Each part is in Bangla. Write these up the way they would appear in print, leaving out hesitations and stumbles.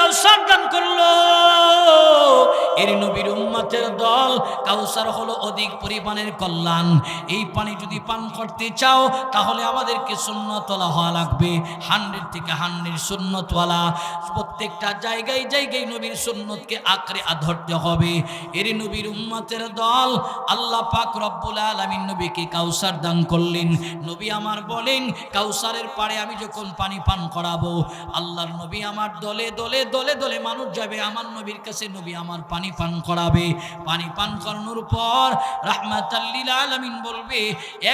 কাউসার দান করলো। এর নবীর উম্মতের দল, কাউসার হলো অধিক পরিমাণের কল্যাণ। এই পানি যদি পান করতে চাও তাহলে আমাদেরকে সুন্নতওয়ালা হওয়া লাগবে, 100 থেকে 100 সুন্নতওয়ালা। প্রত্যেকটা জায়গায় জায়গায় নবীর সুন্নতকে আঁকড়ে ধরতে হবে। এর নবীর উম্মতের দল, আল্লাহ পাক রব্বুল আলামিন নবীকে কাউসার দান করলেন। নবী আমার বলেন, কাউসারের পাড়ে আমি যখন পানি পান করাবো, আল্লাহর নবী আমার দলে দলে দলে দলে মানুষ যাবে আমার নবীর কাছে, নবী আমার পানি পান করাবে। পানি পান করানোর পর রাহমাতাল লিল আলামিন বলবে,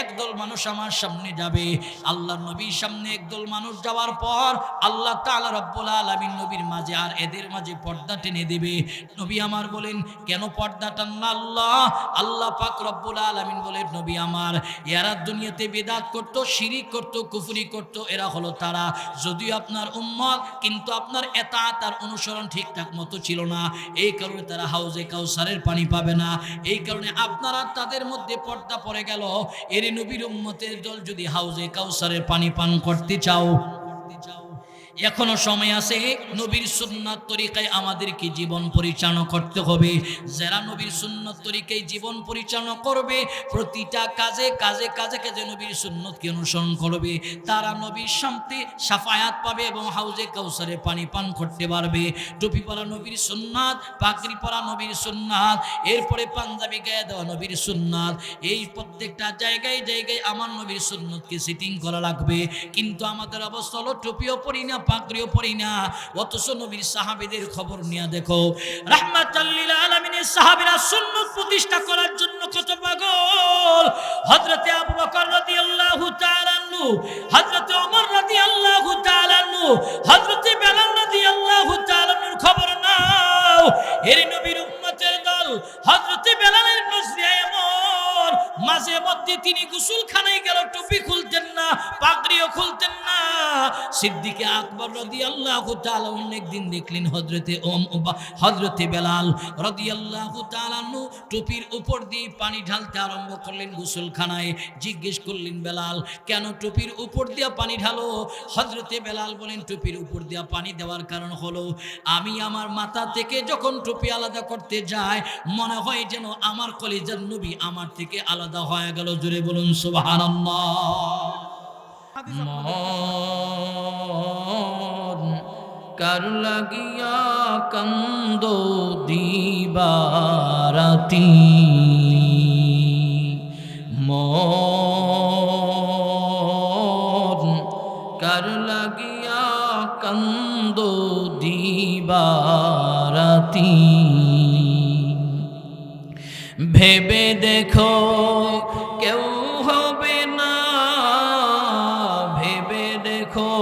একদল মানুষ আমার সামনে যাবে। আল্লাহর নবীর সামনে একদল মানুষ যাওয়ার পর আল্লাহ তাআলা রব্বুল আলামিন নবীর মাঝে আর এদের মাঝে পর্দা টেনে দেবে। নবী আমার বলেন, কেন পর্দা টাননা আল্লাহ? আল্লাহ পাক রব্বুল আলামিন বলেন, নবী আমার, এরা দুনিয়াতে বিদআত করত, শিরিক করত, কুফরি করত, এরা হলো তারা। যদিও আপনার উম্মত, কিন্তু আপনার এতাত আর অনুসরণ ঠিকঠাক মতো ছিল না, এই কারণে তারা হাউজে কাউসারের পানি পাবে না। এই কারণে আপনারা তাদের মধ্যে পর্দা পড়ে গেল। এর নবীর উম্মতের দল যদি হাউজে কাউসারের পানি পান করতে চাও, এখনো সময় আছে। নবীর সুন্নাত তরিকায় আমাদেরকে জীবন পরিচালনা করতে হবে। যারা নবীর সুন্নাত তরিকায় জীবন পরিচালনা করবে, প্রতিটা কাজে কাজে কাজে কাজে নবীর সুন্নতকে অনুসরণ করবে, তারা নবীর সামনে শাফায়াত পাবে এবং হাউজে কাউসারে পানি পান করতে পারবে। টুপি পরা নবীর সুন্নাত, পাগড়ি পরা নবীর সুন্নাত, এরপরে পাঞ্জাবি গায়ে দেওয়া নবীর সুন্নাত। এই প্রত্যেকটা জায়গায় জায়গায় আমার নবীর সুন্নতকে সেটিং করা লাগবে। কিন্তু আমাদের অবস্থা হলো টুপিও পরি না, পাগড়িও পরি না, অথচ নবীর সাহাবীদের খবর নিয়ে দেখো, রাহমাতাল লিল আলামিনের সাহাবীরা সুন্নাত প্রতিষ্ঠা করার জন্য কত পাগল। হযরতে আবু বকর রাদিয়াল্লাহু তাআলা আনহু, হযরতে ওমর রাদিয়াল্লাহু তাআলা আনহু, হযরতে বেলাল রাদিয়াল্লাহু তাআলা আনহুর খবর নাও। এর নবীর উম্মতের দল, হযরতে বেলালের নজরে এমন, মাঝে মধ্যে তিনি গোসলখানায় গেল, টুপি খুলতেন না, পাগড়িও খুলতেন না। সিদ্দিকে আকবর রাদিয়াল্লাহু তাআলা একদিন দেখলেন হযরতে বেলাল রাদিয়াল্লাহু তাআলা টুপির উপর দিয়ে পানি ঢালতে আরম্ভ করলেন গোসলখানায়। জিজ্ঞেস করলেন, বেলাল, কেন টুপির উপর দিয়ে পানি ঢালো? হযরতে বেলাল বলেন, টুপির উপর দিয়ে পানি দেওয়ার কারণ হলো, আমি আমার মাথা থেকে যখন টুপি আলাদা করতে যাই, মনে হয় যেন আমার কলিজার নবী আমার থেকে আলাদা হয়ে গেল। জোরে বলুন সুবহানাল্লাহ। মন কার লাগিয়া কান্দো দিবারাতি, মন কার লাগিয়া কান্দো দিবারাতি। ভেবে দেখো কেউ হবে না, ভেবে দেখো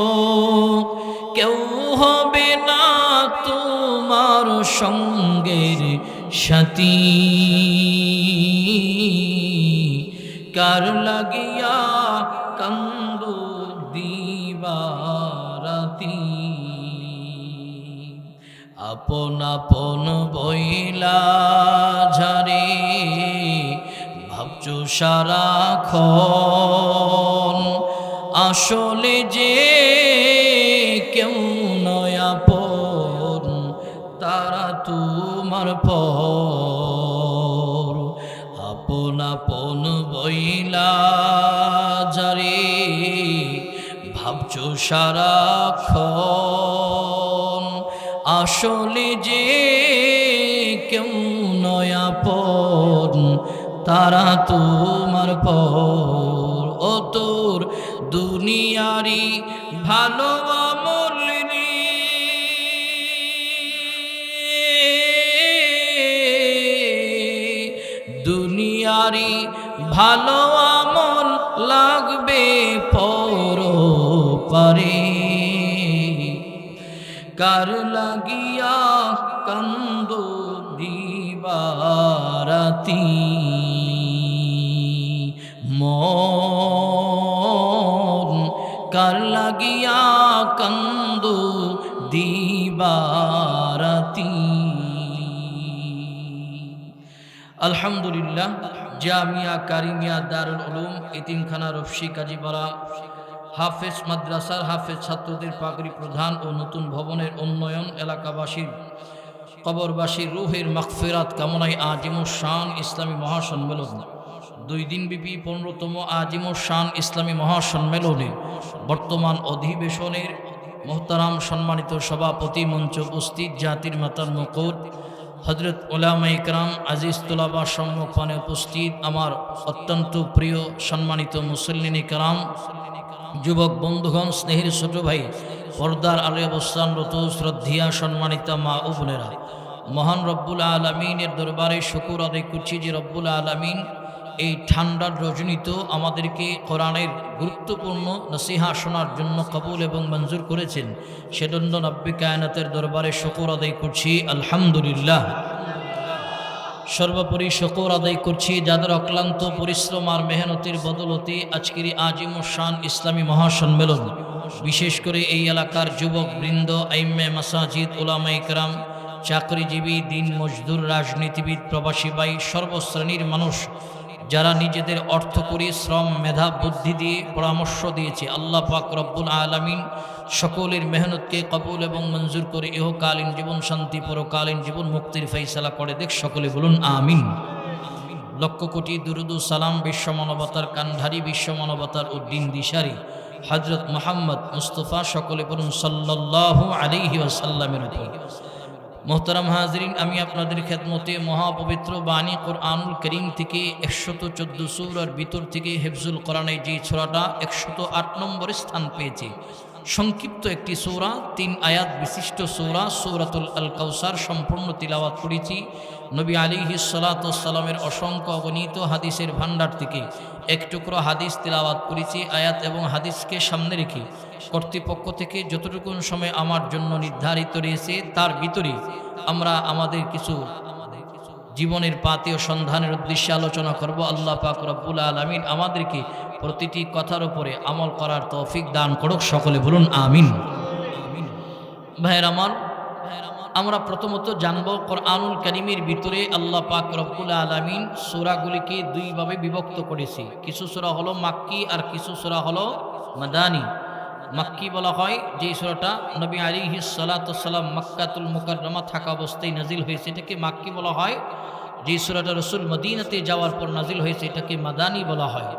কেউ হবে না তোমার সঙ্গের সাথী। কার লাগিয়া কান্দো দিবারাতি, আপন আপন বইলা ঝারে ভাবছো সারাক্ষণ, আসলে যে কেউ নয় আপন, তারা তোমার পর। আপন আপন বইলা যারে ভাবছো সারাক্ষণ, আসলে যে কেউ নয় আপন, তারা তোমার পর। ও তোর দুনিয়ারি ভালো আমল রে, দুনিয়ারি ভালো আমল লাগবে পরপারে। কার লাগিয়া কান্দো দিবারাতি, মন কার লাগিয়া কান্দো দিবারাতি। আলহামদুলিল্লাহ, জামিয়া কারিমিয়া দারুল উলুম এতিমখানা রফসি কাজীপাড়া হাফেজ মাদ্রাসার হাফেজ ছাত্রদের পাগড়ি প্রধান ও নতুন ভবনের উন্নয়ন, এলাকাবাসীর কবরবাসীর রুহের মাগফিরাত কামনায় আজিমুস শান ইসলামী মহাসম্মেলন 2 দিনব্যাপী 15তম আজিমুস শান ইসলামী মহাসম্মেলনে বর্তমান অধিবেশনের মোহতারাম সম্মানিত সভাপতি, মঞ্চ উপস্থিত জাতির মাতার মুকুট হযরত উলামা ইকরাম, আজিজ তুলাবা সম্মুখপানে উপস্থিত আমার অত্যন্ত প্রিয় সম্মানিত মুসল্লিন ইকরাম, যুবক বন্ধুগণ, স্নেহের ছোট ভাই, পর্দার আলে অবস্থানরত শ্রদ্ধিয়া সম্মানিতা মা ও বোনেরা, মহান রব্বুল আলমিনের দরবারে শুকর আদায় করছি যে রব্বুল আলমিন এই ঠান্ডার রজনীতেও আমাদেরকে কোরআনের গুরুত্বপূর্ণ নসিহা শোনার জন্য কবুল এবং মঞ্জুর করেছেন। সেজন্য রব্বে কায়নাতের দরবারে শুকর আদায় করছি আলহামদুলিল্লাহ। সর্বোপরি শুকর আদায় করছি যাদের অক্লান্ত পরিশ্রম আর মেহনতের বদলতে আজকের আজিমুস শান ইসলামী মহাসম্মেলন, বিশেষ করে এই এলাকার যুবক বৃন্দ, আইম্মে মাসাজিদ, উলামা ইকরাম, চাকরিজীবী, দিন মজদুর, রাজনীতিবিদ, প্রবাসী ভাই, সর্বশ্রেণীর মানুষ যারা নিজেদের অর্থ করে, শ্রম, মেধা, বুদ্ধি দিয়ে পরামর্শ দিয়েছে, আল্লাহ পাক রব্বুল আলামিন সকলের মেহনতকে কবুল এবং মঞ্জুর করে ইহকালীন জীবন শান্তি, পরকালীন জীবন মুক্তির ফয়সালা করে দেখ। সকলে বলুন আমিন। লক্ষ কোটি দুরুদ ও সালাম বিশ্ব মানবতার কান্ধারী, বিশ্ব মানবতার উদ্দিন দিশারি হযরত মুহাম্মদ মুস্তাফা, সকলে বলুন সাল্লাল্লাহু আলাইহি ওয়াসাল্লামের উপর। মোহতারাম হাজরিন, আমি আপনাদের খেদমতে মহাপবিত্র বাণী কোরআনুল করিম থেকে 114 সূরার ভিতর থেকে হিফজুল কোরআনের যে সূরাটা 108 নম্বরে স্থান পেয়েছে, সংক্ষিপ্ত একটি সূরা, 3 আয়াত বিশিষ্ট সূরা, সূরাতুল আল কাউসার সম্পূর্ণ তিলাওয়াত করেছি। নবী আলাইহিস সালাতু ওয়াস সালামের অসংখ্য অগণিত হাদিসের ভান্ডার থেকে এক টুকরো হাদিস তিলাওয়াত করেছি। আয়াত এবং হাদিসকে সামনে রেখে কর্তৃপক্ষ থেকে যতটুকু সময় আমার জন্য নির্ধারিত রয়েছে তার ভিতরে আমরা আমাদের কিছু জীবনের পাতে ও সন্ধানের উদ্দেশ্যে আলোচনা করব। আল্লাহ পাক রব্বুল আলামিন আমাদেরকে প্রতিটি কথার উপরে আমল করার তৌফিক দান করুক। সকলে বলুন আমিন। ভাইয়ের আমার, আমরা প্রথমত জানব কোরআনুল কারীমের ভিতরে আল্লাহ পাক রব্বুল আলামিন সূরাগুলিকে 2 ভাবে বিভক্ত করেছে। কিছু সূরা হলো মাক্কি আর কিছু সূরা হলো মাদানী। মাক্কি বলা হয় যে সূরাটা নবী আলাইহিস সালাতু ওয়াস সালাম মক্কাতুল মুকাররমা থাকা অবস্থায় নাজিল হয়েছে, এটাকে মাক্কি বলা হয়। যে সূরাটা রাসূল মদিনাতে যাওয়ার পর নাজিল হয়েছে এটাকে মাদানী বলা হয়।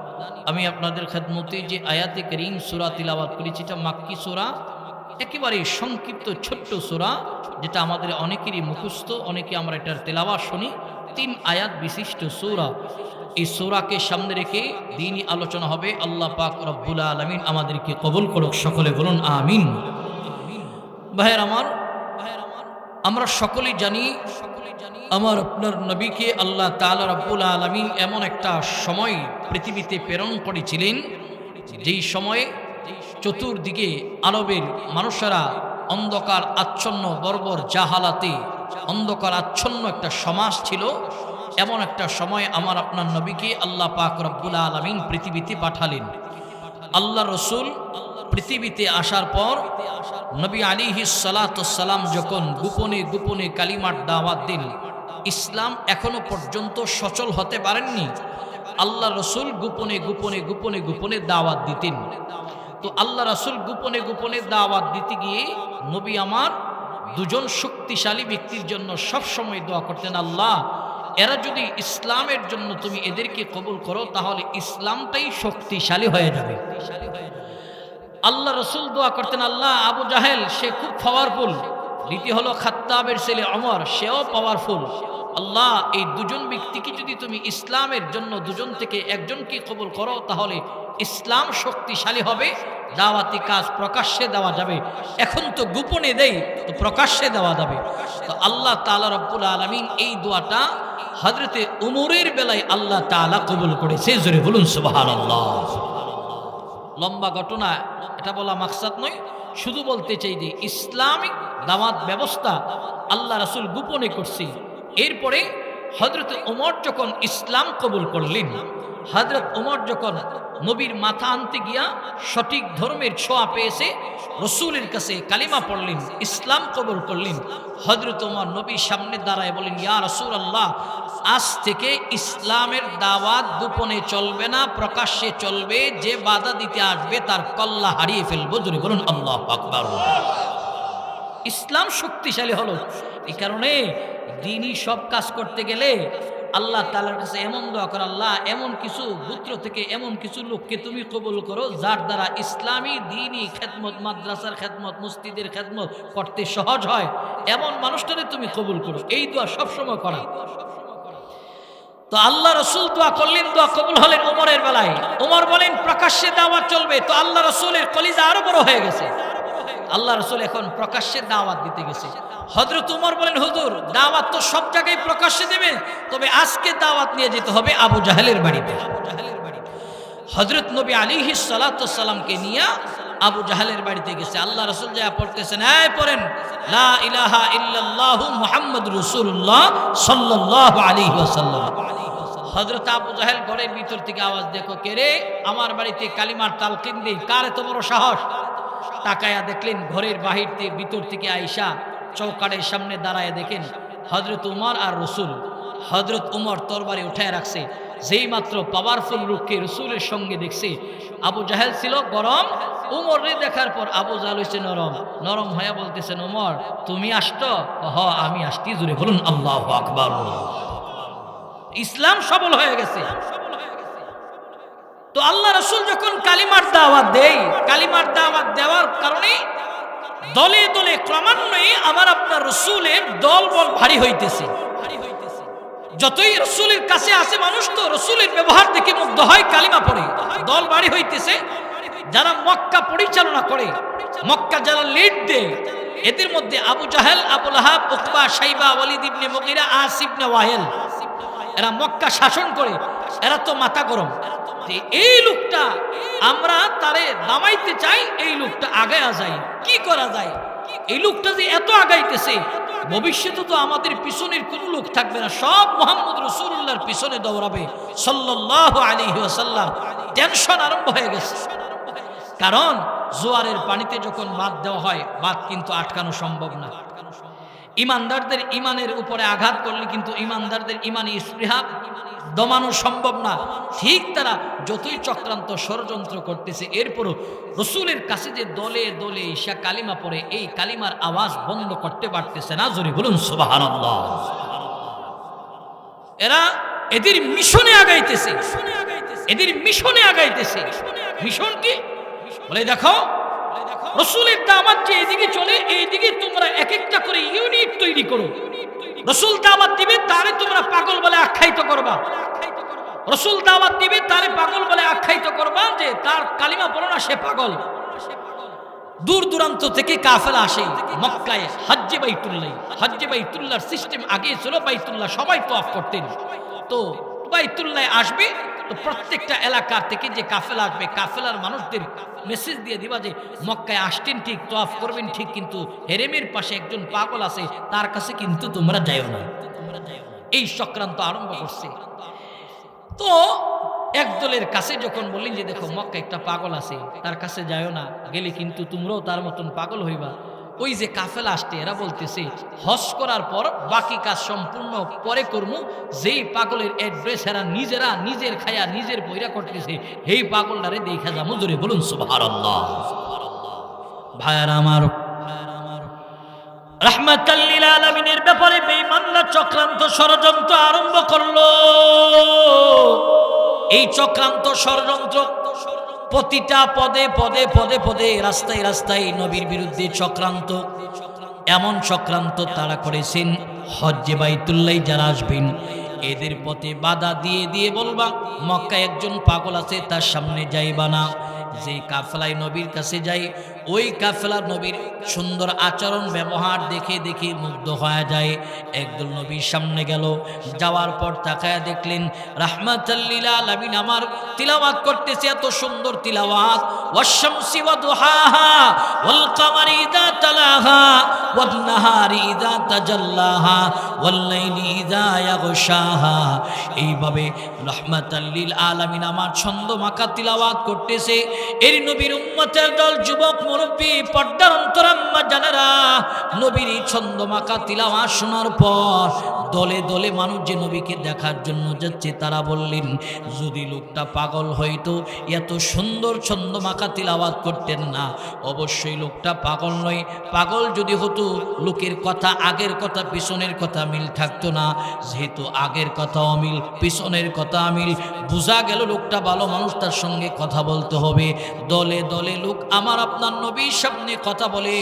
আমি আপনাদের খেদমতে যে আয়াতে কারীম সূরা তিলাওয়াত করেছি এটা মাক্কি সূরা, একেবারে সংক্ষিপ্ত ছোট্ট সূরা, যেটা আমাদের অনেকেরই মুখস্থ, অনেকে আমরা এটার তেলাওয়াত শুনি। 3 আয়াত বিশিষ্ট সূরা। এই সূরাকে সামনে রেখে দ্বীনি আলোচনা হবে। আল্লাহ পাক রব্বুল আলামিন আমাদেরকে কবুল করুক। সকলে বলুন আমিন। ভাইয়ের আমার, আমরা সকলেই জানি আমার আপনার নবীকে আল্লাহ তাআলা রব্বুল আলামিন এমন একটা সময় পৃথিবীতে প্রেরণ করেছিলেন যেই সময়ে চতুর্দিকে আরবের মানুষেরা অন্ধকার আচ্ছন্ন, বর্বর জাহালাতে অন্ধকার আচ্ছন্ন একটা সমাজ ছিল। এমন একটা সময় আমার আপনার নবীকে আল্লাহ পাক রব্বুল আলামিন পৃথিবীতে পাঠালেন। আল্লাহ রসুল পৃথিবীতে আসার পর নবী আলাইহিস সালাতু ওয়াস সালাম যখন গোপনে গোপনে কালিমার দাওয়াত দিন, ইসলাম এখনো পর্যন্ত সচল হতে পারেননি। আল্লাহ রসুল গোপনে গোপনে গোপনে গোপনে দাওয়াত দিতেন। তো আল্লাহ রসুল গোপনে গোপনে দাওয়াত দিতে গিয়ে নবী আমার 2জন শক্তিশালী ব্যক্তির জন্য সব সময় দোয়া করতেন, আল্লাহ এরা যদি ইসলামের জন্য তুমি এদেরকে কবুল করো তাহলে ইসলামটাই শক্তিশালী হয়ে যাবে। আল্লাহ রসুল দোয়া করতেন, আল্লাহ আবু জাহেল সে খুব পাওয়ারফুল, দ্বিতীয় হলো খাত্তাবের ছেলে ওমর সেও পাওয়ারফুল, আল্লাহ এই 2জন ব্যক্তিকে যদি তুমি ইসলামের জন্য 2জন থেকে একজনকে কবুল করো তাহলে ইসলাম শক্তিশালী হবে, দাওয়াতি কাজ প্রকাশ্যে দেওয়া যাবে। এখন তো গোপনে দেই, তো প্রকাশ্যে দেওয়া যাবে। তো আল্লাহ তাআলা রব্বুল আলামিন এই দোয়াটা হযরতে উমরের বেলায় আল্লাহ তাআলা কবুল করেছে। জোরে বলুন সুবহানাল্লাহ। লম্বা ঘটনা, এটা বলা মাকসাদ নয়, শুধু বলতে চাই যে ইসলামিক দাওয়াত ব্যবস্থা আল্লাহ রাসূল গোপনে করছে। এরপরে হযরত ওমর যখন ইসলাম কবুল করলেন, হযরত ওমর যখন নবীর মাথা আনতে গিয়া সঠিক ধর্মের ছোঁয়া পেয়েছে, রসুলের কাছে কালিমা পড়লেন, ইসলাম কবুল করলেন। হযরত ওমর নবীর সামনে দাঁড়ায় বলেন, ইয়া রাসূলুল্লাহ আজ থেকে ইসলামের দাওয়াত গোপনে চলবে না, প্রকাশ্যে চলবে। যে বাধা দিতে আসবে তার কল্লা হারিয়ে ফেলবো। জোরে বলুন আল্লাহু আকবার। ইসলাম শক্তিশালী হলো এই কারণে দ্বীনি সব কাজ করতে গেলে আল্লাহ তাআলার কাছে এমন দোয়া করো, আল্লাহ এমন কিছু গোত্র থেকে এমন কিছু লোককে তুমি কবুল করো যার দ্বারা ইসলামী দ্বীনি খেদমত, মাদ্রাসার খেদমত, মসজিদের খেদমত করতে সহজ হয়, এমন মানুষটারে তুমি কবুল করো। এই দোয়া সবসময় করা। তো আল্লাহ রসুল দোয়া করলেন, দোয়া কবুল হলেন ওমরের বেলায়। ওমর বলেন প্রকাশ্যে দাওয়াত চলবে, তো আল্লাহ রসুলের কলিজা আরো বড় হয়ে গেছে। আল্লাহ রসুল এখন প্রকাশ্যে দাওয়াত দিতে গেছে। হযরত উমর বলেন, হুজুর দাওয়াত তো সব জায়গায় প্রকাশ্যে দেবে, তবে আজকে দাওয়াত নিয়ে যেতে হবে আবু জাহেলের বাড়িতে। হযরত নবী আলাইহিস সালাতু সালামকে নিয়ে আবু জাহেলের বাড়িতে গেছে। আল্লাহ রসুল যা পড়তেছেন, এই পড়েন লা ইলাহা ইল্লাল্লাহু মুহাম্মাদুর রাসূলুল্লাহ সাল্লাল্লাহু আলাইহি ওয়াসাল্লাম। হযরত আবু জাহেল ঘরের ভিতর থেকে আওয়াজ, দেখো কে রে, আমার বাড়িতে কালিমার তালকিন দেই, কার এত বড় সাহস। তাকায়া দেখলেন ঘরের বাহির থেকে ভিতর থেকে আয়েশা চৌকাঠের সামনে দাঁড়ায়, দেখেন হযরত উমর আর রসুল। হযরত উমর তরবারি উঠায় রাখছে, যেই মাত্র পাওয়ারফুল রূপকে রসুলের সঙ্গে দেখছে। আবু জাহেল ছিল গরম, উমরে দেখার পর আবু জাহেল হয়েছে নরম। নরম হয়ে বলতেছেন, উমর তুমি আসতো? হ আমি আসছি। জুড়ে বলুন আল্লাহু আকবার। ইসলাম সবল হয়ে গেছে। তো আল্লাহ রসুল যখন কালিমার দাওয়াত দেয়, কালিমার দাওয়াত দেওয়ার কারণে দলে দলে ক্রমান্বয়ে আমার আপনার রসুলের দল বল ভারী হইতেছে। যতই রসুলের কাছে আসে মানুষ, তো রসুলের ব্যবহার দেখে মুগ্ধ হয়, কালিমা পড়ে, দল ভারী হইতেছে। যারা মক্কা পরিচালনা করে, মক্কা যারা লিড দেয়, এদের মধ্যে আবু জাহেল, আবু লাহাব, উকবা, শাইবা, ওয়ালিদ ইবনে মুগীরা, আস ইবনে ওয়াইল, এরা মক্কা শাসন করে। এরা তো মাথা গরম, এই লোকটা আমরা তারে দামাইতে চাই, এই লোকটা আগায়া যায়, কি করা যায়? এই লোকটা যে এত আগাইতেছে, ভবিষ্যতে তো আমাদের পিছনের কোন লোক থাকবে না, সব মুহাম্মদ রাসূলুল্লাহর পিছনে দৌড়াবে সাল্লাল্লাহু আলাইহি ওয়াসাল্লাম। টেনশন আরম্ভ হয়ে গেছে। কারণ জোয়ারের পানিতে যখন বাঁধ দেওয়া হয়, বাঁধ কিন্তু আটকানো সম্ভব না। ইমানদারদের ইমানের উপরে আঘাত করলে কিন্তু ইমানদারদের ইমানি স্পৃহা দমানো সম্ভব না। ঠিক তারা যতই চক্রান্ত ষড়যন্ত্র করতেছে, এরপরও রসুলের কাছে যে দলে দলে ঈশা কালিমা পড়ে, এই কালিমার আওয়াজ বন্ধ করতে পারতেছে না। জোরে বলুন সুবহানাল্লাহ। এরা এদের মিশনে আগাইতেছে, এদের মিশনে আগাইতেছে। মিশন কি বলে দেখো, রসুলের দাওয়াত যে এদিকে চলে, এইদিকে তোমরা এক একটা করে ইউনিট তৈরি করো। রসুল দাওয়াত দিবে, তারে তোমরা পাগল বলে আখ্যায়িত করবা। রসুল দাওয়াত দিবে, তারে পাগল বলে আখ্যায়িত করবা যে তার কালিমা পড়ো না, সে পাগল। দূর দূরান্ত থেকে কাফেলা আসে মক্কায় হজ্জে বাইতুল্লাহ। হজ্জে বাইতুল্লাহর সিস্টেম আগে ছিল, বাইতুল্লাহ সবাই তওয়াফ করতেন। তো বাইতুল্লাহ আসবে, তো প্রত্যেকটা এলাকা থেকে যে কাফেলা আসবে, কাফেলার মানুষদের মেসেজ দিয়ে দিবা যে মক্কায় আসতেন ঠিক, তওয়াফ করবেন ঠিক, কিন্তু হেরেমের পাশে একজন পাগল আছে, তার কাছে কিন্তু তোমরা যাইও না। এই চক্রান্ত আরম্ভ করছে। তো একদলের কাছে যখন বললেন যে দেখো মক্কা একটা পাগল আছে, তার কাছে যাইও না, গেলে কিন্তু তোমরাও তার মতন পাগল হইবা। ওই যে কাফেলা আসছে, এরা বলতেছে হজ করার পর বাকি কাজ সম্পূর্ণ পরে করমু। যেই পাগলের অ্যাড্রেস এরা নিজেরা নিজের খায়া নিজের বইরা করতেছে, এই পাগলটারে দেখা যাবো। জোরে বলুন সুবহানাল্লাহ। ভাইয়ারা আমার, রাহমাতাল লিল আলামিনের ব্যাপারে বেঈমানরা চক্রান্ত ষড়যন্ত্র আরম্ভ করলো। এই চক্রান্ত ষড়যন্ত্র প্রতিটা পদে পদে পদে পদে, রাস্তায় রাস্তায় নবীর বিরুদ্ধে চক্রান্ত। এমন চক্রান্ত তারা করেছেন, হজ্জে বাইতুল্লাহ যারা আসবেন এদের পথে বাধা দিয়ে দিয়ে বলবা মক্কায় একজন পাগল আছে, তার সামনে যাইবা না। যে কাফেলায় নবীর কাছে যায়, ওই কাফেলা নবীর সুন্দর আচরণ ব্যবহার দেখে দেখে মুগ্ধ হয়ে যায়। একদল নবীর সামনে গেল, যাওয়ার পর তাকায়া দেখলেন রাহমাতাল লিল আলামিন আমার তিলাওয়াত করতেছে, এত সুন্দর তিলাওয়াত। ওয়াশ-শামসি ওয়া দুহাহা ওয়াল কামারি ইযা তালাহা ওয়ান নাহারি ইযা তাজাল্লাহা ওয়াল লাইলি ইযা ইয়াগশাহা। এইভাবে রাহমাতাল লিল আলামিন আমার ছন্দমাখা তিলাওয়াত করতেছে। এর নবীর উম্মতের দল, যুবক, মুরব্বী, পর্দার অন্তরাম্মা জানেরা, নবীর ছন্দমাখা তিলাওয়াত শোনার পর দলে দলে মানুষ যে নবীকে দেখার জন্য যাচ্ছে তারা বললেন, যদি লোকটা পাগল হইতো এত সুন্দর ছন্দ মাখা তিলাওয়াত করতেন না। অবশ্যই লোকটা পাগল নয়, পাগল যদি হতো লোকের কথা আগের কথা পিছনের কথা মিল থাকতো না। যেহেতু আগের কথা অমিল, পিছনের কথা আমিল, বোঝা গেল লোকটা ভালো মানুষ, তার সঙ্গে কথা বলতে হবে। দলে দলে লোক আমার আপনার নবীর সামনে কথা বলে,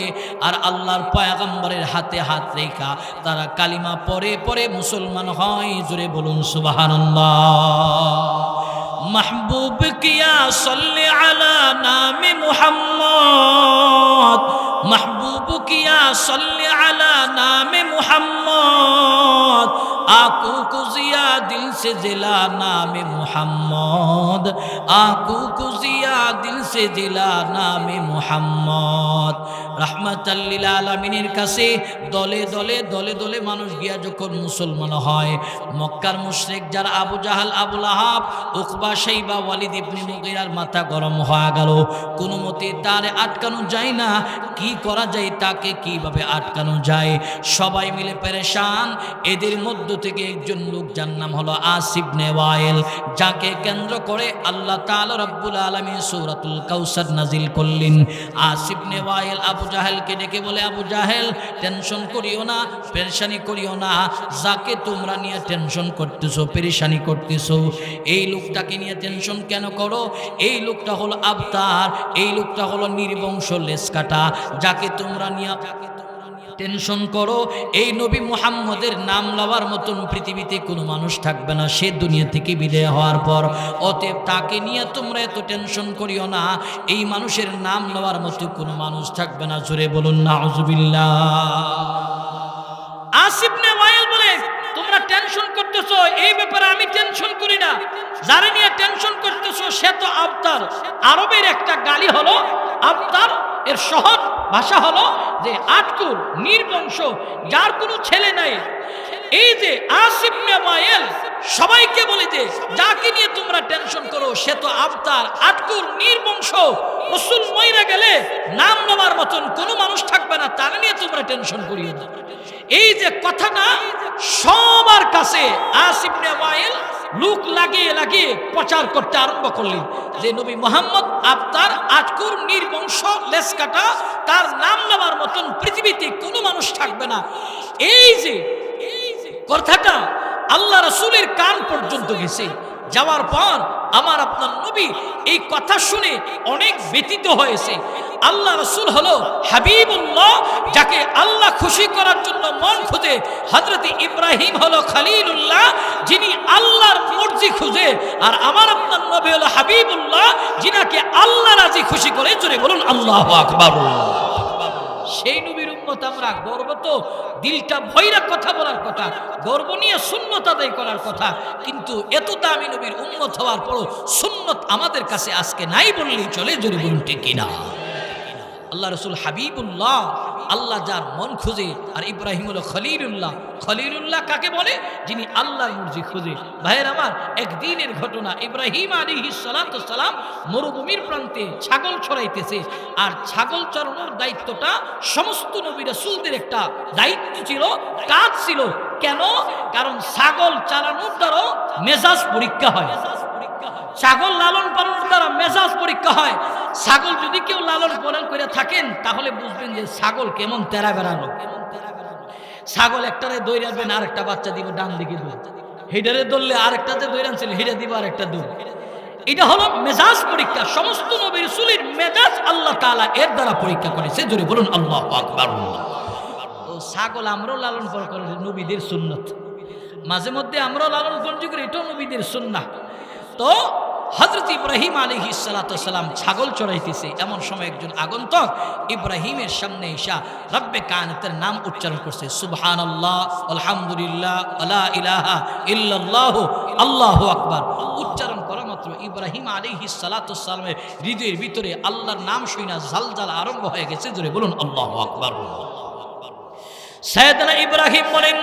আর আল্লাহর পয়গম্বরের হাতে হাত রেখা তারা কালিমা পরে পরে মুসলমান হয়। জোরে বলুন সুবহানাল্লাহ। महबूब किया सल्ले अला नामे मुहम्मद, महबूब किया सल्ले अला नामे मुहम्मद, आंखों को जिया दिल से जिला नामे मुहम्मद, आंखों को जिया दिल से जिला नामे मुहम्मद। रहमतल लिल आलामीনের কাছে দলে দলে দলে দলে মানুষ গিয়া যখন মুসলমান হয়, মক্কার মুশরিক যারা আবু জাহাল, আবু লাহাব, উকবা, শাইবা, ওয়ালিদ ইবনে মুগীরার মাথা গরম হয়ে গেল। কোনো মতে তারে আটকানো যায় না, কি করা যায়, তাকে কিভাবে আটকানো যায়, সবাই মিলে পেরেশান। এদের মধ্য থেকে একজন লোক যার নাম হলো আস ইবনে ওয়াইল, যাকে কেন্দ্র করে আল্লাহ তাআলা রব্বুল আলামিন সূরাতুল কাউসার নাজিল করলেন। আস ইবনে ওয়াইল আবু জাহেলকে ডেকে বলে, আবু জাহেল টেনশন করিও না, পেরেশানি করিও না, যাকে তোমরা নিয়ে টেনশন করতেছো, পেরেশানি করতেছো, এই লোকটাকে নিয়ে টেনশন কেন করো? এই লোকটা হলো আবতার, এই লোকটা হলো নির্বংশ লেজ কাটা, যাকে তোমরা নিয়ে টেনশন করো, এই নবী মুহাম্মদের নাম লওয়ার মতন পৃথিবীতে কোনো মানুষ থাকবে না সে দুনিয়া থেকে বিদায় হওয়ার পর। অতএব তাকে নিয়ে তোমরা এত টেনশন করিও না, এই মানুষের নাম লওয়ার মতো কোনো মানুষ থাকবে না। জোরে বলুন নাউজুবিল্লাহ। আস ইবনে ওয়াইল বলে, তোমরা টেনশন করতেছো, এই ব্যাপারে আমি টেনশন করি না, যারা নিয়ে টেনশন করতেছো সে তো আবতার। আরবের একটা গালি হলো আবতার, এর সহজ ভাষা হলো যে আটকুর, নির্বংশ, যার কোনো ছেলে নাই। এই যে আস ইবনে ওয়াইল সবাইকে বলে যে যাকে নিয়ে তোমরা টেনশন করো সে তো আবতার, আটকুর, নির্বংশ, রাসূল মইরা গেলে নাম নেওয়ার মতন কোনো মানুষ থাকবে না, তার নিয়ে তোমরা টেনশন করিও না। এই যে কথাটা সবার কাছে আস ইবনে ওয়াইল লোক লাগিয়ে লাগিয়ে প্রচার করতে আরম্ভ করলেন যে নবী মুহাম্মদ আবতার, আটকুর, নির্বংশ, লেজ কাটা, তার নাম নেওয়ার মতন পৃথিবীতে কোনো মানুষ থাকবে না। এই যে কথাটা আল্লাহ রাসূলের কান পর্যন্ত গেছে, যাওয়ার পর আমার আপনার নবী এই কথা শুনে অনেক ব্যথিত হয়েছে। আল্লাহ রাসূল হলো হাবিবুল্লাহ, যাকে আল্লাহ খুশি করার জন্য মন খুঁজে। হযরত ইব্রাহিম হলো খলিলুল্লাহ, যিনি আল্লাহর মর্জি খুঁজে। আর আমার আপনার নবী হলো হাবিবুল্লাহ, যিনাকে আল্লাহ রাজি খুশি করে। জোরে বলুন আল্লাহু আকবার। সেই নবীর উম্মত আমরা, গর্ব তো দিলটা ভইরা কথা বলার কথা, গর্ব নিয়ে সুন্নত আদায় করার কথা, কিন্তু এত দামি নবীর উম্মত হওয়ার পরও সুন্নত আমাদের কাছে আজকে নাই বললেই চলে। জোরে বলুন ঠিক কিনা? আল্লাহ রাসূল হাবিবুল্লাহ, আল্লাহ যার মন খুঁজে। আর ইব্রাহিম হলো খলিলুল্লাহ। খলিলুল্লাহ কাকে বলে? যিনি আল্লাহর মর্জি খুঁজে। ভাইয়ের আমার, একদিনের ঘটনা, ইব্রাহিম আলাইহিস সালাতু সালাম মরুভূমির প্রান্তে ছাগল চড়াইতেছে। আর ছাগল চড়ানোর দায়িত্বটা সমস্ত নবী রাসূলদের একটা দায়িত্ব ছিল, কাজ ছিল। কেন? কারণ ছাগল চালানোর দ্বারা মেজাজ পরীক্ষা হয়, ছাগল লালন পালনের দ্বারা মেজাজ পরীক্ষা হয়। ছাগল যদি কেউ লালন পালন করে থাকেন তাহলে বুঝবেন যে ছাগল কেমন তেরা বেড়ানো। ছাগল একটারে দৌড়াবেন, আর একটা বাচ্চা দিব ডান দিকে দৌড়, হেডারে দৌড়লে আরেকটা যে দৌড়ানছিল হেডা দিব আর একটা দৌড়। এটা হলো মেজাজ পরীক্ষা। সমস্ত নবী রাসূলের মেজাজ আল্লাহ তাআলা এর দ্বারা পরীক্ষা করেছে। জোরে বলুন আল্লাহু আকবার। তো ছাগল আমরাও লালন পালন করি, নবীদের সুন্নাত। মাঝে মধ্যে আমরাও লালন পালন করি, এটাও নবীদের সুন্নাহ। তো হযরত ইব্রাহিম আলাইহিস সালাতু সালাম ছাগল চড়াইতেছে, এমন সময় একজন আগন্তুক ইব্রাহিমের সামনে এসে রব্বে কায়নাতের নাম উচ্চারণ করছে, সুবহানাল্লাহ, আলহামদুলিল্লাহ, লা ইলাহা ইল্লাল্লাহ, আল্লাহু আকবার। উচ্চারণ করা মাত্র ইব্রাহিম আলাইহিস সালাতু সালামের হৃদয়ের ভিতরে আল্লাহর নাম শুনা জালজাল আরম্ভ হয়ে গেছে। জোরে বলুন আল্লাহু আকবার। সাইয়েদনা ইব্রাহিম বলেন,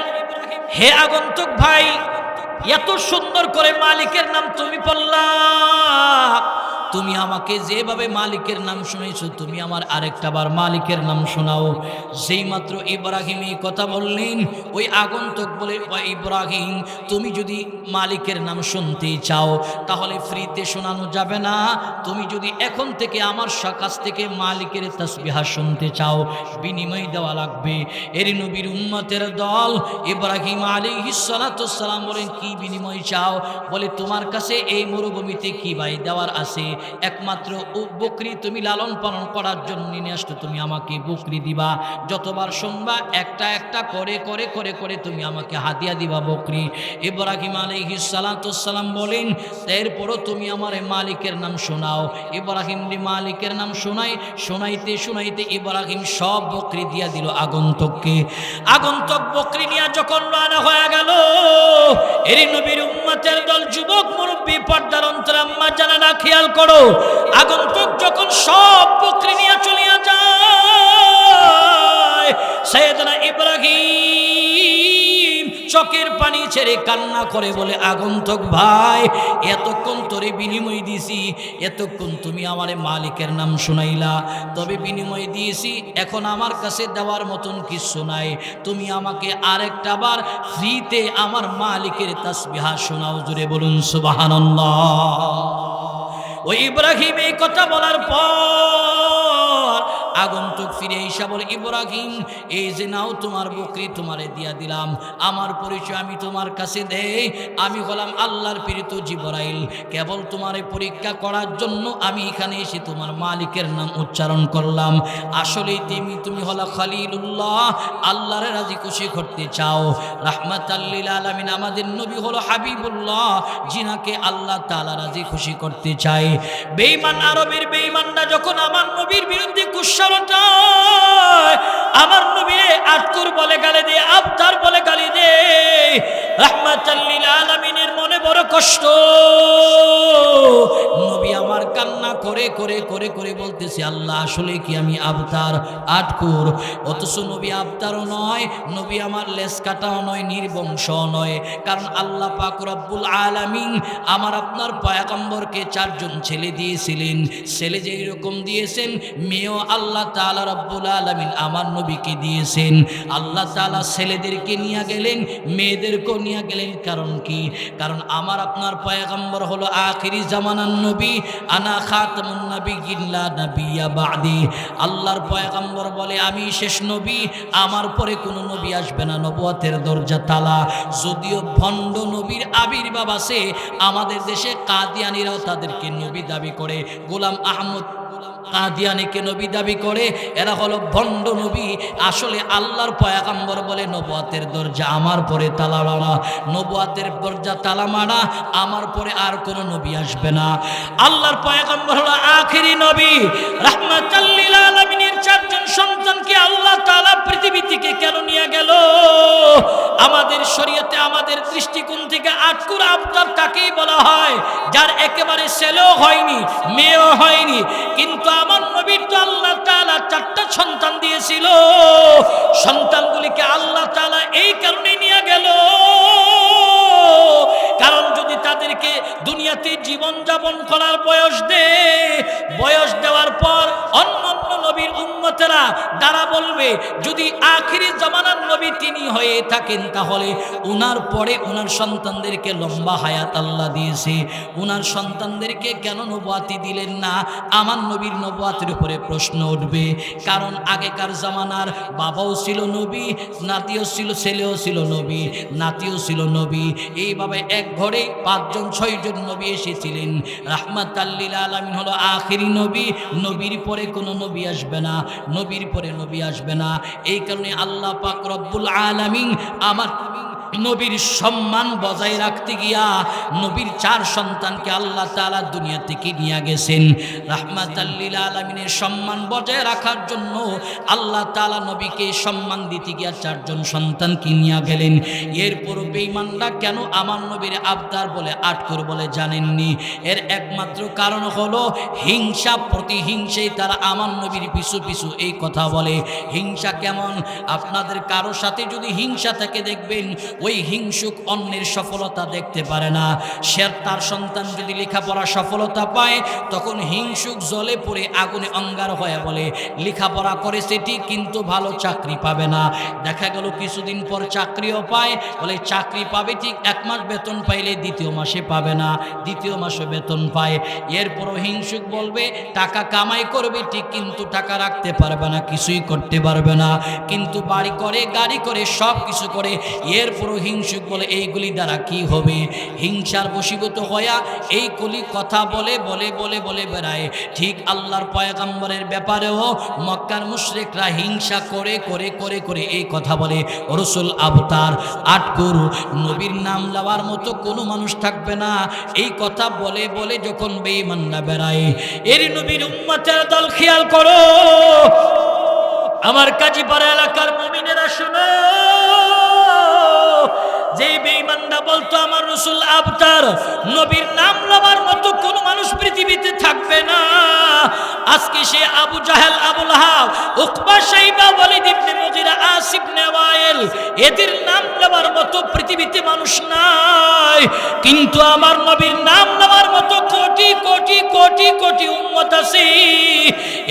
হে আগন্তুক ভাই, এত সুন্দর করে মালিকের নাম তুমি বললা, তুমি আমাকে যেভাবে মালিকের নাম শুনেছো তুমি আমার আরেকটা বার মালিকের নাম শোনাও। যেই মাত্র ইব্রাহিম এই কথা বললেন, ওই আগন্তুক বলে, ইব্রাহিম তুমি যদি মালিকের নাম শুনতে চাও তাহলে ফ্রিতে শোনানো যাবে না, তুমি যদি এখন থেকে আমার কাছ থেকে মালিকের তাসবিহা শুনতে চাও বিনিময় দেওয়া লাগবে। এর নবীর উম্মতের দল ইব্রাহিম আলাইহিস সালাতু ওয়াস সালাম বলেন, কি বিনিময় চাও? বলে, তোমার কাছে এই মরুভূমিতে কি ভাই দেওয়ার আছে? একমাত্র বকরি তুমি লালন পালন করার জন্য নিয়ে আসতো, তুমি আমাকে বকরি দিবা। যতবার শুনবা একটা একটা করে করে করে করে তুমি আমাকে হাদিয়া দিবা বকরি। ইব্রাহিম আলাইহিস সালাতু ওয়াস সালাম বলেন, এরপরও তুমি আমার মালিকের নাম শোনাও। ইব্রাহিম মালিকের নাম শোনাইতে শোনাইতে ইব্রাহিম সব বকরি দিয়া দিল আগন্তুককে। আগন্তুক বকরি নিয়ে যখন রওনা হয়ে গেল, এর নবীর উম্মতের দল, যুবক মুরব্বী, পর্দার অন্তরে আম্মা জানেনা, খেয়াল করো, আগন্তুক যখন সব বকরি নিয়ে চলিয়া যায়, সাইয়েদনা ইব্রাহিম চোখের পানি ছেড়ে কান্না করে বলে, আগন্তুক ভাই, এতক্ষণ তোরে বিনিময় দিছি, এতক্ষণ তুমি আমার মালিকের নাম শুনাইলা, তবে বিনিময় দিয়েছি, এখন আমার কাছে দেওয়ার মতন কিছু নাই, তুমি আমাকে আরেকটা বার ফ্রিতে আমার মালিকের তাসবিহা শোনাও। জুড়ে বলুন সুবহানাল্লাহ। ওই ইব্রাহিম এই কথা বলার পর আগন্তুক ফিরে এসে বলে, ইব্রাহিম এই যে নাও তোমার বকরি, তোমারে দিয়া দিলাম, আমার পরিচয় আমি তোমার কাছে দেই, আমি হলাম আল্লাহর প্রেরিত জিবরাইল, কেবল তোমারে পরীক্ষা করার জন্য আমি এখানে এসে তোমার মালিকের নাম উচ্চারণ করলাম। আসলেই তুমি হলো খলিলুল্লাহ, আল্লাহরে রাজি খুশি করতে চাও, রাহমাতাল লিল আলামিন, আমাদের নবী হলো হাবিবুল্লাহ, যিনাকে আল্লাহ তাআলা রাজি খুশি করতে চায়। বেঈমান আরবের বেঈমানরা যখন আমার নবীর বিরুদ্ধে কুৎসা রটায়, আমার নবীরে আতকুর বলে গালি দে, আবতার বলে গালি দে, রাহমাতাল লিল আলামিনের মনে বড় কষ্ট। নবী আমার কান্না করে করে করে করে বলতেছে, আল্লাহ আসলে কি আমি আবতার, আতকুর? অথচ নবী আবতারও নয়, নবী আমার লেজ কাটাও নয়, নির্বংশ নয়, কারণ আল্লাহ পাক রব্বুল আলামিন আমার আপনার পয়গম্বরকে 4 জন ছেলে দিয়েছিলেন। ছেলে যেই রকম দিয়েছেন, মেয়েও আল্লাহ তাআলা রব্বুল আলামিন আমার নবীকে দিয়েছেন। আল্লাহ তাআলা ছেলেদেরকে নিয়ে গেলেন, মেয়েদেরকেও নিয়ে গেলেন। কারণ কি? কারণ আমার আপনার পয়গম্বর হলো আখিরি জামানার নবী, আনা খাতামুন নাবিয়্যিন লা নাবিয়্যা বা'দি। আল্লাহর পয়গম্বর বলে, আমি শেষ নবী, আমার পরে কোনো নবী আসবে না, নবুয়তের দরজা তালা। যদিও ভণ্ড নবীর আবির্ভাব আছে আমাদের দেশে, কাদিয়ানীরাও তাদেরকে নবী দাবি করে, গোলাম আহমদ কাদিয়ানীকে নবী দাবি করে, এরা হলো ভণ্ড নবী। আসলে আল্লাহর পয়গম্বর বলে, নবুয়তের দরজা আমার পরে তালা মারা, নবুয়তের দরজা তালা মারা, আমার পরে আর কোনো নবী আসবে না। আল্লাহর পয়গম্বর হলো আখিরি নবী, রাহমাতাল লিল আলামিনের 4 জন সন্তানকে আল্লাহ তাআলা পৃথিবী থেকে কেন নিয়ে গেল? আমাদের শরীয়তে, আমাদের দৃষ্টিকোণ থেকে আতকুর আবতার তাকেই বলা হয় যার একেবারে ছেলেও হয়নি, মেয়েও হয়নি। কিন্তু আমার নবীর তো আল্লাহ তাআলা 4টা সন্তান দিয়েছিল, সন্তানগুলিকে আল্লাহ তাআলা এই কারণে নিয়ে গেল, কারণ যদি তাদেরকে দুনিয়াতে জীবন যাপন করার বয়স দেওয়ার পর অন্য নবীর উম্মতেরা দ্বারা বলবে, যদি আখিরি জামানার নবী তিনি হয়ে থাকেন তাহলে উনার পরে উনার সন্তানদেরকে লম্বা হায়াত আল্লাহ দিয়েছে, উনার সন্তানদেরকে কেন নবুয়তি দিলেন না? আমার নবীর নবুয়তের উপরে প্রশ্ন উঠবে। কারণ আগেকার জামানার বাবাও ছিল নবী, নাতিও ছিল, ছেলেও ছিল নবী, নাতিও ছিল নবী, এইভাবে এক ঘরে 5 জন 6 জন নবী এসেছিলেন। রাহমাতাল লিল আলামিন হলো আখিরি নবী, নবীর পরে কোনো নবী আসবে না, নবীর পরে নবী আসবে না। এই কারণে আল্লাহ পাক রব্বুল আলামিন আমার নবীর সম্মান বজায় রাখতে গিয়া নবীর 4 সন্তানকে আল্লাহ তাআলা দুনিয়া থেকে নিয়ে গেছেন। রাহমাতাল লিল আলামিনের সম্মান বজায় রাখার জন্য আল্লাহ তাআলা নবীকে সম্মান দিতে গিয়া 4 জন সন্তানকে নিয়ে গেলেন। এরপর বেঈমানরা কেন আমার নবীর আবতার বলে, আতকুর বলে জানেননি? এর একমাত্র কারণ হলো হিংসা, প্রতিহিংসায় তারা আমার নবীর পিছু পিছু এই কথা বলে। হিংসা কেমন? আপনাদের কারো সাথে যদি হিংসা থাকে দেখবেন ওই হিংসুক অন্যের সফলতা দেখতে পারে না। সে তার সন্তান যদি লেখাপড়া সফলতা পায়, তখন হিংসুক জলে পড়ে আগুনে অঙ্গার হয়ে বলে লেখাপড়া করেছে ঠিক, কিন্তু ভালো চাকরি পাবে না। দেখা গেল কিছুদিন পর চাকরিও পায়, বলে চাকরি পাবে ঠিক, 1 মাস বেতন পাইলে দ্বিতীয় মাসে পাবে না, দ্বিতীয় মাসে বেতন পায়। এরপরও হিংসুক বলবে টাকা কামাই করবে ঠিক, কিন্তু টাকা রাখতে পারবে না, কিছুই করতে পারবে না। কিন্তু বাড়ি করে, গাড়ি করে, সব কিছু করে। এরপরও হিংসুক বলে এইগুলি দ্বারা কি হবে? হিংসার বশীভূত হইয়া এই কলি কথা বলে বলে বলে বলে বেড়ায়। ঠিক আল্লাহর পয়গম্বরের ব্যাপারেও মক্কার মুশরিকরা হিংসা করে করে করে করে এই কথা বলে, রাসূল আবতার আটকুর, নবীর নাম লওয়ার মতো কোনো মানুষ থাকবে না। এই কথা বলে বলে যখন বেঈমানরা বেড়ায়, এর নবীর উম্মতের দল খেয়াল করো, আমার কাজীপাড়া এলাকার মুমিনেরা শোনো, যে বেঈমানরা বলতো আমার রাসূল আবতার, নবীর নাম লওয়ার মতো কোনো মানুষ পৃথিবীতে থাকবে না, আজকে সে আবু জাহেল, আবু লাহাব, উকবা, শাইবা, ওয়ালিদ ইবনে মুগীরা, আস ইবনে ওয়াইল, এদের নাম লওয়ার মতো পৃথিবীতে মানুষ নাই। কিন্তু আমার নবীর নাম নেওয়ার মতো কোটি কোটি কোটি কোটি উম্মত আছে।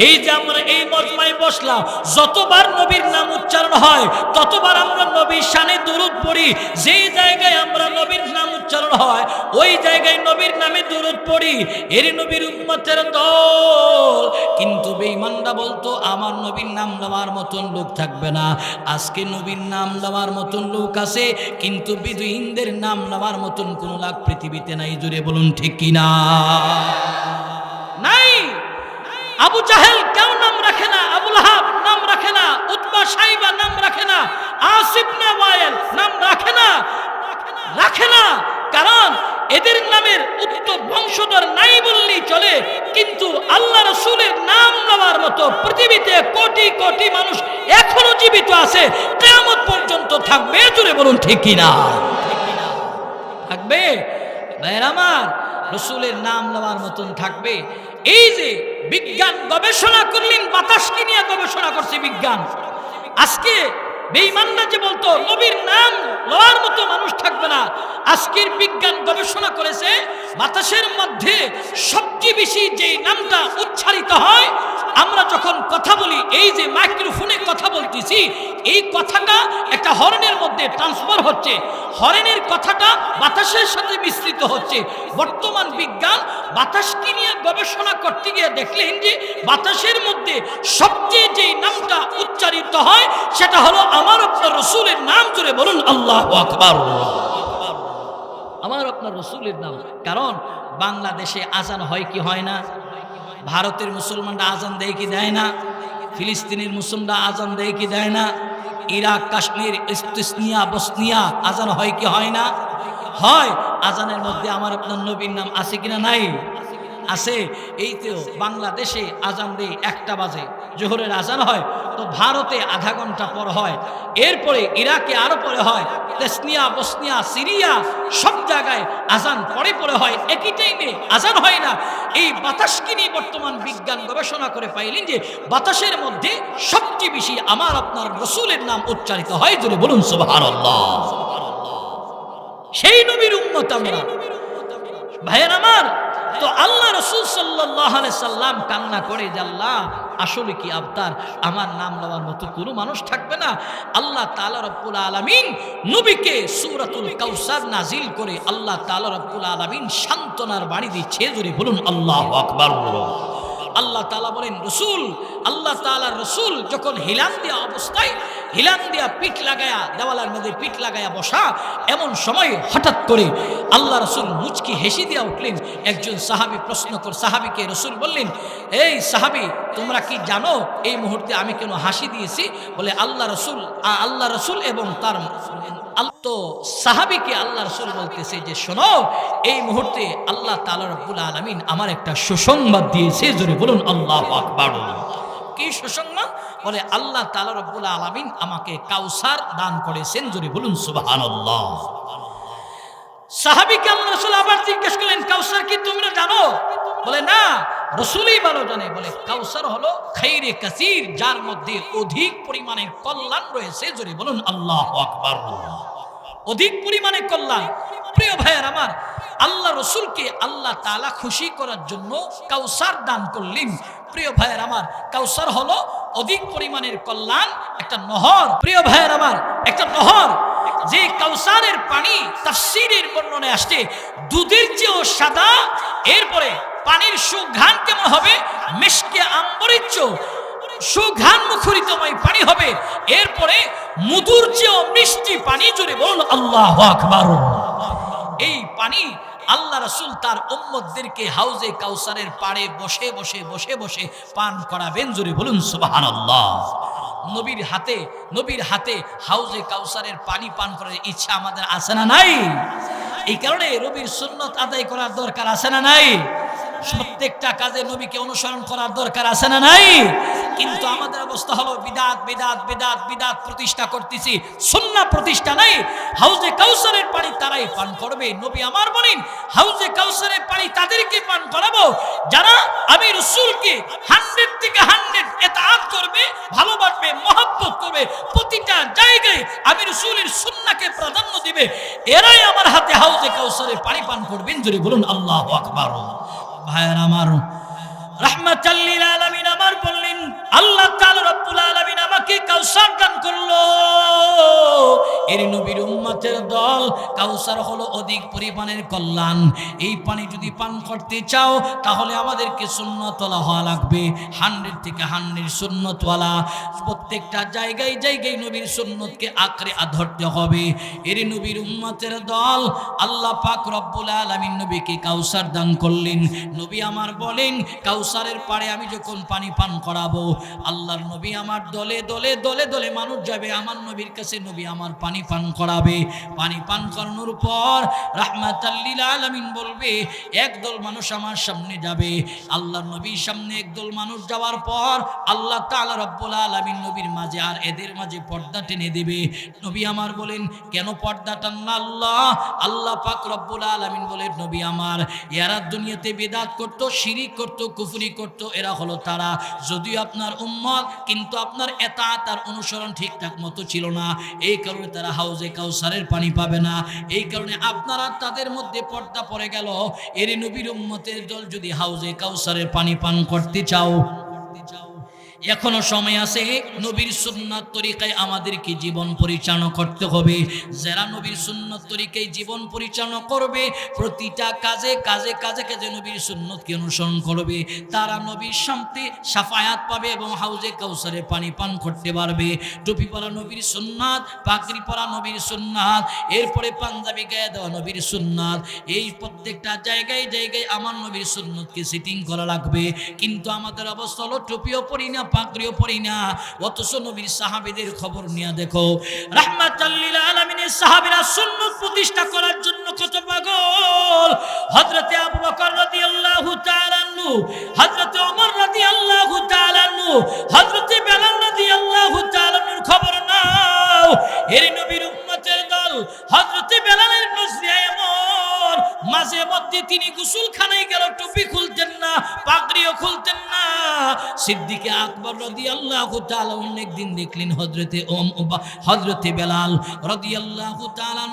এই যে আমরা এই মজমায় বসলাম, যতবার নবীর নাম উচ্চারণ হয় ততবার আমরা নবীর শানে দুরূদ পড়ি। যেই জায়গায় আমরা নবীর নাম উচ্চারণ হয় ওই জায়গায় নবীর নামে দুরূদ পড়ি। এর নবীর উম্মতের দল। কিন্তু বেঈমানরা বলতো আমার নবীর নাম নেওয়ার মতন লোক থাকবে না। আজকে নবীর নাম নেওয়ার মতন লোক আছে, কিন্তু বিদুইনদের নাম নেওয়ার মতন কোন লোক পৃথিবীতে নাই। জুড়ে বলুন ঠিক কিনা? নাই। আবু জাহেল কেউ নাম রাখে না, আবু লাহাব নাম রাখে না, উতবা, শাইবা নাম রাখে না, আস ইবনে ওয়াইল নাম রাখে না, রাখে না। কারণ এদের নামের উত্তর বংশধর নাই বললেই চলে। কিন্তু আল্লাহ রাসূলের নাম নেওয়ার মতো পৃথিবীতে কোটি কোটি মানুষ এখনো জীবিত আছে, কিয়ামত পর্যন্ত থাকবে। জুড়ে বলুন ঠিক কিনা? থাকবে। ভাইরা আমার, রাসূলের নাম নেওয়ার মতন থাকবে। এই যে বিজ্ঞান গবেষণা করলেন, বাতাসকে নিয়ে গবেষণা করছে বিজ্ঞান। আজকে বেঈমানরা যে বলতো নবীর নাম লওয়ার মতো মানুষ থাকবে না, আজকের বিজ্ঞান গবেষণা করেছে বাতাসের মধ্যে সবচেয়ে বেশি যে নামটা উচ্চারিত হয়, আমরা যখন কথা বলি, এই যে মাইক্রোফোনে কথা বলতেছি, এই কথাটা একটা হর্নের মধ্যে ট্রান্সফার হচ্ছে, হর্নের কথাটা বাতাসের সাথে মিশ্রিত হচ্ছে। বর্তমান বিজ্ঞান বাতাসকে নিয়ে গবেষণা করতে গিয়ে দেখলেন যে বাতাসের মধ্যে সবচেয়ে যে নামটা উচ্চারিত হয় সেটা হলো আমার আপনার রাসূলের নাম। জুড়ে বলুন আল্লাহু আকবার। আমার আপনার রাসূলের নাম। কারণ বাংলাদেশে আজান হয় কি হয় না? ভারতের মুসলমানরা আজান দেয় কি দেয় না? ফিলিস্তিনের মুসলমানরা আজান দেয় কি দেয় না? ইরাক, কাশ্মীর, ইস্তিসনিয়া, বসনিয়া আজান হয় কি হয় না? হয়। আজানের মধ্যে আমার আপনার নবীর নাম আছে কিনা? নাই। আছে। এই তো বাংলাদেশে আজান দেয় 1টা বাজে, জোহরের আজান হয়, তো ভারতে আধা ঘন্টা পর হয়, এরপরে ইরাকে আরো পরে হয়, তেসনিয়া, বসনিয়া, সিরিয়া সব জায়গায় আজান পরে পরে হয়, একই টাইমে আজান হয় না। এই বাতাসকে নিয়ে বর্তমান বিজ্ঞান গবেষণা করে পাইলেন যে বাতাসের মধ্যে সবচেয়ে বেশি আমার আপনার রাসূলের নাম উচ্চারিত হয়। জোরে বলুন সুবহানাল্লাহ। সেই নবীর উম্মত আমরা। ভাইয়ের আমার, তো আল্লাহ রাসূল সাল্লাল্লাহু আলাইহি সাল্লাম কান্না করে যে আল্লাহ আসলে কি আবতার, আমার নাম নেওয়ার মতো কোনো মানুষ থাকবে না। আল্লাহ তাআলা রব্বুল আলামিন নবীকে সূরাতুল কাউসার নাজিল করে আল্লাহ তাআলা রব্বুল আলামিন সান্ত্বনার বাণী দিচ্ছে। জোরে বলুন আল্লাহু আকবার। আল্লাহ তাআলা বলেন রাসূল, আল্লাহ তাআলার রাসূল যখন হিলান দেওয়া অবস্থায়, হিলান দেওয়া পিঠ লাগায়া, দেওয়ালের মধ্যে পিঠ লাগায়া বসা, এমন সময় হঠাৎ করে আল্লাহ রাসূল মুচকি হেসে দিয়া উঠলেন। একজন সাহাবী প্রশ্ন করে, সাহাবীকে রাসূল বললেন, এই সাহাবী তোমরা কি জানো এই মুহূর্তে আমি কেন হাসি দিয়েছি? বলে আল্লাহ রাসূল এবং তার তো সাহাবীকে আল্লাহ রাসূল বলতেছে যে শোনো, এই মুহূর্তে আল্লাহ তাআলা রব্বুল আলামিন আমার একটা সুসংবাদ দিয়েছে। জোরে বলুন আল্লাহু আকবার। কি সুসংবাদ? বলে আল্লাহ তাআলা রব্বুল আলামিন আমাকে কাউসার দান করেছেন। জোরে বলুন সুবহানাল্লাহ। সাহাবীকে আল্লাহ রাসূল আবার জিজ্ঞেস করলেন, কাউসার কি তোমরা জানো? বলে না, রাসূলই ভালো জানে। বলে কাউসার হলো খাইরে কাসীর, যার মধ্যে অধিক পরিমাণের কল্যাণ রয়েছে। জোরে বলুন আল্লাহু আকবার। অধিক পরিমাণে কল্যাণ। প্রিয় ভাইয়ের আমার, আল্লাহ রসুলকে আল্লাহ তাআলা খুশি করার জন্য কাউসার দান করলেন। প্রিয় ভাইয়ের আমার, কাউসার হলো অধিক পরিমাণের কল্যাণ, একটা নহর। প্রিয় ভাইয়ের আমার, একটা নহর, যে কাউসারের পানি তাফসীরের বর্ণনায় আসছে দুধের চেয়েও সাদা, এরপরে পানির সুঘ্রাণ কেমন হবে, মিশকে আম্বরের সুঘ্রাণ মুখরিতময় পানি হবে, এরপরে মধুর চেয়েও মিষ্টি পানি। জুড়ে বলুন আল্লাহু আকবার। এই পানি আল্লাহ রাসূল তার উম্মতদেরকে হাউজে কাউসারের পাড়ে বসে বসে বসে বসে পান করাবেন। জুড়ে বলুন সুবহানাল্লাহ। নবীর হাতে হাউজে কাউসারের পানি পান করার ইচ্ছা আমাদের আছে না নাই? এই কারণে নবীর সুন্নত আদায় করার দরকার আছে না নাই? প্রত্যেকটা কাজে নবীকে অনুসরণ করার দরকার আছে না নাই? কিন্তু আমাদের অবস্থা হলো বিদাত বিদাত বিদাত বিদাত প্রতিষ্ঠা করতেছি, সুন্নাহ প্রতিষ্ঠা নাই। হাউজে কাউসারের পানি তারাই পান করবে। নবী আমার বলেন, হাউজে কাউসারের পানি তাদেরকে পান করাবো যারা আমি রাসূলকে 100 থেকে 100 ইতাআত করবে, ভালোবাসবে, মহব্বত করবে, প্রতিটা জায়গায় আমি রাসূলের সুন্নাহকে প্রাধান্য দিবে। এরাই আমার হাতে হাউজে কাউসারের পানি পান করবেন। জোরে বলুন আল্লাহু আকবার। ভাইয়ের আমার, রাহমাতাল লিল আলামিন আমার বললেন, আল্লাহ তাআলা রব্বুল আলামিন আমাকে কাউসার দান করলো। এর নবীর উম্মতের দল, কাউসার হলো অধিক পরিমাণের কল্যাণ। এই পানি যদি পান করতে চাও তাহলে আমাদেরকে সুন্নতওয়ালা হওয়া লাগবে, 100 থেকে 100 সুন্নতওয়ালা। প্রত্যেকটা জায়গায় জায়গায় নবীর সুন্নতকে আঁকড়ে ধরতে হবে। এর নবীর উম্মতের দল, আল্লাহ পাক রব্বুল আলামিন নবীকে কাউসার দান করলেন। নবী আমার বলেন, কাউসারের পাড়ে আমি যখন পানি পান করাবো, আল্লাহর নবী আমার দলে দলে দলে দলে মানুষ যাবে আমার নবীর কাছে, নবী আমার পানি পান করাবে। পানি পান করানোর পর রাহমাতাল লিল আলামিন বলবে, একদল মানুষ আমার সামনে যাবে। আল্লাহর নবীর সামনে একদল মানুষ যাওয়ার পর আল্লাহ তাআলা রব্বুল আলামিন নবীর মাঝে আর এদের মাঝে পর্দা টেনে দেবে। নবী আমার বলেন, কেন পর্দা টাননা আল্লাহ পাক রব্বুল আলামিন বলেন, নবী আমার, এরা দুনিয়াতে বিদআত করত, শিরিক করত, কুফরি করত, এরা হলো তারা। যদিও আপনার উম্মত, কিন্তু আপনার ইতাআত আর অনুসরণ ঠিকঠাক মতো ছিল না, এই কারণে তারা হাউজে কাউসারের পানি পাবে না। এই কারণে আপনারা তাদের মধ্যে পর্দা পড়ে গেল। এর নবীর উম্মতের দল যদি হাউজে কাউসারের পানি পান করতে চাও, এখনো সময় আছে। নবীর সুন্নাত তরিকায় আমাদেরকে জীবন পরিচালনা করতে হবে। যারা নবীর সুন্নাত তরিকায় জীবন পরিচালনা করবে, প্রতিটা কাজে কাজে কাজে কাজে নবীর সুন্নতকে অনুসরণ করবে, তারা নবীর সামনে শাফায়াত পাবে এবং হাউজে কাউসারে পানি পান করতে পারবে। টুপি পরা নবীর সুন্নাত, পাগড়ি পরা নবীর সুন্নাত, এরপরে পাঞ্জাবি গায়ে দেওয়া নবীর সুন্নাত। এই প্রত্যেকটা জায়গায় জায়গায় আমার নবীর সুন্নতকে সেটিং করা লাগবে। কিন্তু আমাদের অবস্থা হলো টুপিও পরি না, পাগড়িও পরি না, অথচ নবীর সাহাবীদের খবর নিয়ে দেখো। রাহমাতাল লিল আলামিনের সাহাবীরা সুন্নাত প্রতিষ্ঠা করার জন্য কত পাগল। হযরতে আবু বকর রাদিয়াল্লাহু তাআলা আনহু, হযরতে ওমর রাদিয়াল্লাহু তাআলা আনহু, হযরতে বেলাল রাদিয়াল্লাহু তাআলা আনহুর খবর নাও। এর নবীর উম্মতের দল, হযরতে বেলালের নজরে এমন, মাঝে মধ্যে তিনি গোসলখানায় গেল, টুপি খুলতেন না, পাগড়িও খুলতেন না। সিদ্দিকে আকবর রাদিয়াল্লাহু তাআলা একদিন দেখলেন হযরতে বেলাল রাদিয়াল্লাহু তাআলা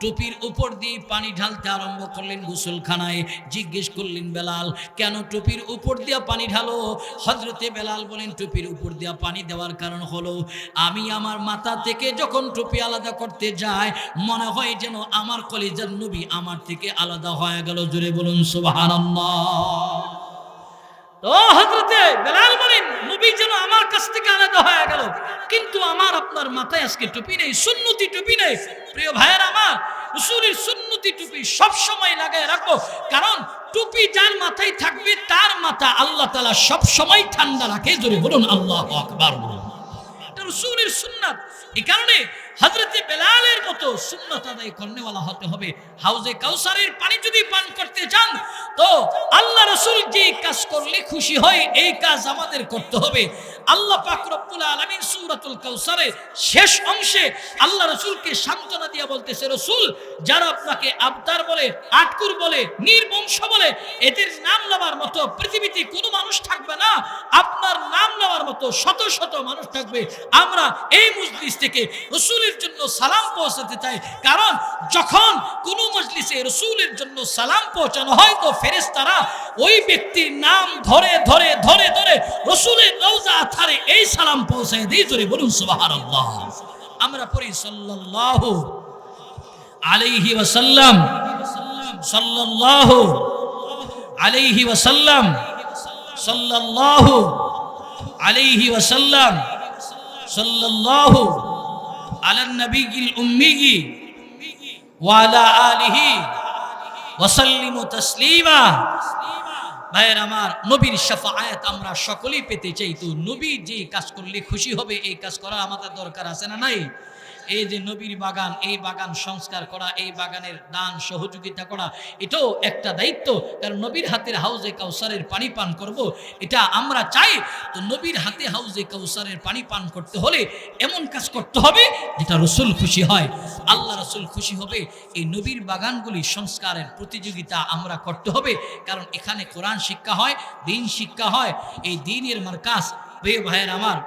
টুপির উপর দিয়ে পানি ঢালতে আরম্ভ করলেন গোসলখানায়। জিজ্ঞেস করলেন, বেলাল, কেন টুপির উপর দিয়ে পানি ঢালো? হযরতে বেলাল বলেন, টুপির উপর দিয়ে পানি দেওয়ার কারণ হলো, আমি আমার মাথা থেকে যখন টুপি আলাদা করতে যাই, মনে হয় যেন আমার কলিজার নবী আমার থেকে আলাদা হয়ে গেল। জোরে বলুন সুবহানাল্লাহ। তো হযরতে বেলাল বলেন, নবী যেন আমার কাছ থেকে আলাদা হয়ে গেল, কিন্তু আমার আপনার মাথায় আজকে টুপি নেই, সুন্নতি টুপি নেই। প্রিয় ভাইয়েরা আমার, রাসূলের সুন্নতি টুপি সব সময় লাগায় রাখো, কারণ টুপি যার মাথায় থাকবে তার মাথা আল্লাহ তাআলা সব সময় ঠান্ডা রাখে। জোরে বলুন আল্লাহু আকবার। এটা রাসূলের সুন্নাত। এই কারণে হযরতে বেলালের মতো সুন্নাত আদায় করনেওয়ালা হতে হবে। হাউজে কাউসারের পানি যদি পান করতে চান, তো আল্লাহ রাসূল যে কাজ করলে খুশি হয়, এই কাজ আমাদের করতে হবে। আল্লাহ পাক রব্বুল আলামিন সূরাতুল কাউসারের শেষ অংশে আল্লাহ রাসূলকে সান্ত্বনা দিয়ে বলতেছে, রাসূল, যারা আপনাকে আবতার বলে, আটকুর বলে, নির্বংশ বলে, এদের নাম নেওয়ার মতো পৃথিবীতে কোনো মানুষ থাকবে না। আপনার নাম নেওয়ার মতো শত শত মানুষ থাকবে। আমরা এই মজলিস থেকে রসুলের জন্য সালাম পৌঁছাতে চাই, কারণ যখন কোনো মজলিসে রসুলের জন্য সালাম পৌঁছানো হয় তো ফেরেশতারা ওই ব্যক্তির নাম ধরে ধরে ধরে ধরে রসুলের রওজা আথারে এই সালাম পৌঁছায় দিয়ে জোরে বলুন সুবহানাল্লাহ। আমরা পড়ি সাল্লাল্লাহু আলাইহি ওয়াসাল্লাম, সাল্লাল্লাহু আলাইহি ওয়াসাল্লাম, সাল্লাল্লাহু আলাইহি ওয়াসাল্লাম, সাল্লাল্লাহু আলান নবিয়্যিল উম্মি ওয়া আলা আলিহি ওয়া সাল্লিমু তাসলিমা। ভাইয়ের আমার, নবীর শাফাআত আমরা সকলেই পেতে চাই। তো নবী যে কাজ করলে খুশি হবে এই কাজ করা আমাদের দরকার আছে না নাই? এই যে নবীর বাগান, এই বাগান সংস্কার করা, এই বাগানের দান সহযোগিতা করা, এটাও একটা দায়িত্ব। কারণ নবীর হাতের হাউজে কাউসারের পানি পান করব, এটা আমরা চাই। তো নবীর হাতে হাউজে কাউসারের পানি পান করতে হলে এমন কাজ করতে হবে যেটা রসুল খুশি হয়, আল্লাহ রসুল খুশি হবে। এই নবীর বাগানগুলি সংস্কারের প্রতিযোগিতা আমরা করতে হবে, কারণ এখানে কোরআন শিক্ষা হয়, দিন শিক্ষা হয়। এই দিনের মার্কাজ ভাইয়ের আমার।